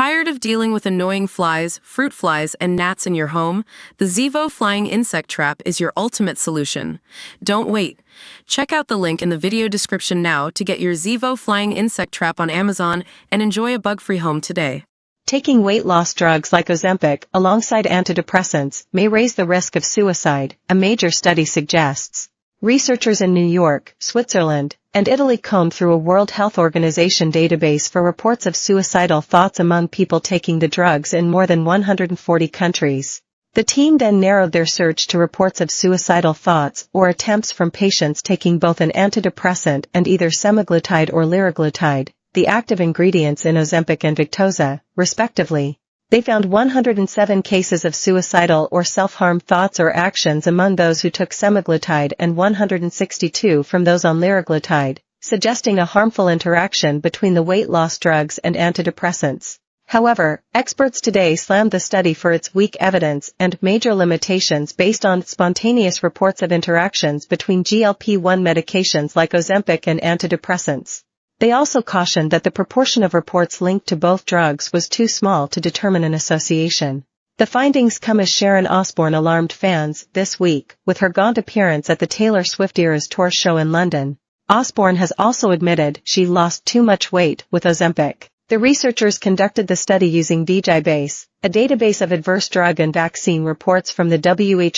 Tired of dealing with annoying flies, fruit flies, and gnats in your home? The Zevo Flying Insect Trap is your ultimate solution. Don't wait. Check out the link in the video description now to get your Zevo Flying Insect Trap on Amazon and enjoy a bug-free home today. Taking weight loss drugs like Ozempic alongside antidepressants may raise the risk of suicide, a major study suggests. Researchers in New York, Switzerland, and Italy combed through a World Health Organization database for reports of suicidal thoughts among people taking the drugs in more than 140 countries. The team then narrowed their search to reports of suicidal thoughts or attempts from patients taking both an antidepressant and either semaglutide or liraglutide, the active ingredients in Ozempic and Victoza, respectively. They found 107 cases of suicidal or self-harm thoughts or actions among those who took semaglutide and 162 from those on liraglutide, suggesting a harmful interaction between the weight loss drugs and antidepressants. However, experts today slammed the study for its weak evidence and major limitations based on spontaneous reports of interactions between GLP-1 medications like Ozempic and antidepressants. They also cautioned that the proportion of reports linked to both drugs was too small to determine an association. The findings come as Sharon Osbourne alarmed fans this week with her gaunt appearance at the Taylor Swift Eras Tour show in London. Osbourne has also admitted she lost too much weight with Ozempic. The researchers conducted the study using VGIBase, a database of adverse drug and vaccine reports from the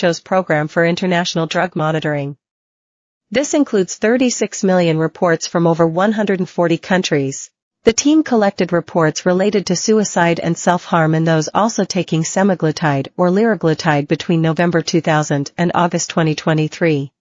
WHO's Program for International Drug Monitoring. This includes 36 million reports from over 140 countries. The team collected reports related to suicide and self-harm in those also taking semaglutide or liraglutide between November 2000 and August 2023.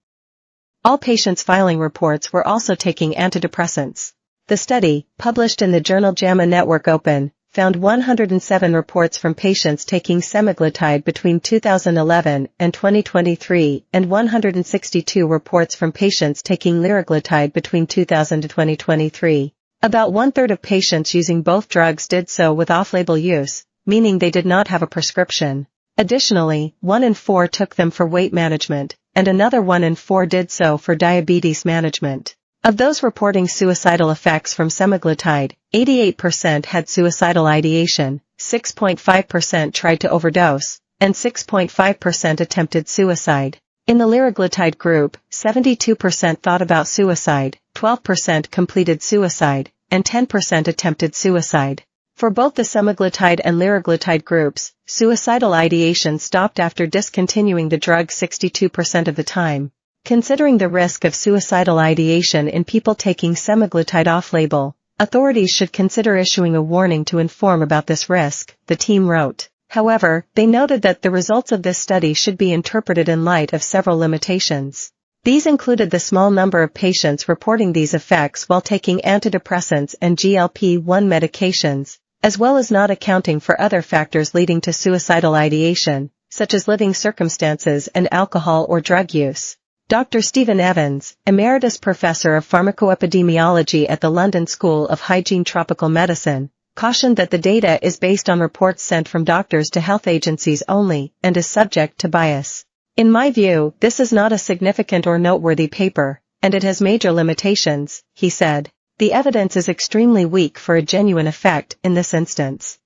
All patients filing reports were also taking antidepressants. The study, published in the journal JAMA Network Open, found 107 reports from patients taking semaglutide between 2011 and 2023 and 162 reports from patients taking liraglutide between 2000 and 2023. About one-third of patients using both drugs did so with off-label use, meaning they did not have a prescription. Additionally, 1 in 4 took them for weight management, and another 1 in 4 did so for diabetes management. Of those reporting suicidal effects from semaglutide, 88% had suicidal ideation, 6.5% tried to overdose, and 6.5% attempted suicide. In the liraglutide group, 72% thought about suicide, 12% completed suicide, and 10% attempted suicide. For both the semaglutide and liraglutide groups, suicidal ideation stopped after discontinuing the drug 62% of the time. Considering the risk of suicidal ideation in people taking semaglutide off-label, authorities should consider issuing a warning to inform about this risk, the team wrote. However, they noted that the results of this study should be interpreted in light of several limitations. These included the small number of patients reporting these effects while taking antidepressants and GLP-1 medications, as well as not accounting for other factors leading to suicidal ideation, such as living circumstances and alcohol or drug use. Dr. Stephen Evans, Emeritus Professor of Pharmacoepidemiology at the London School of Hygiene Tropical Medicine, cautioned that the data is based on reports sent from doctors to health agencies only and is subject to bias. In my view, this is not a significant or noteworthy paper, and it has major limitations, he said. The evidence is extremely weak for a genuine effect in this instance.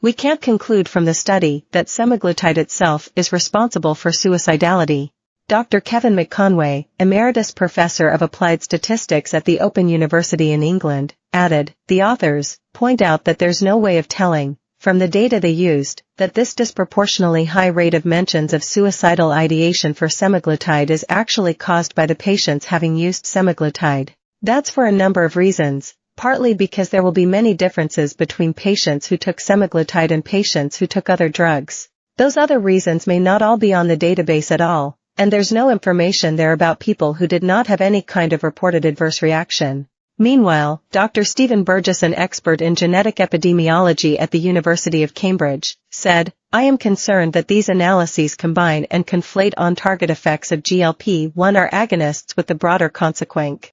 We can't conclude from the study that semaglutide itself is responsible for suicidality. Dr. Kevin McConway, Emeritus Professor of Applied Statistics at the Open University in England, added, the authors point out that there's no way of telling, from the data they used, that this disproportionately high rate of mentions of suicidal ideation for semaglutide is actually caused by the patients having used semaglutide. That's for a number of reasons, partly because there will be many differences between patients who took semaglutide and patients who took other drugs. Those other reasons may not all be on the database at all, and there's no information there about people who did not have any kind of reported adverse reaction. Meanwhile, Dr. Stephen Burgess, an expert in genetic epidemiology at the University of Cambridge, said, I am concerned that these analyses combine and conflate on-target effects of GLP-1 agonists with the broader consequence.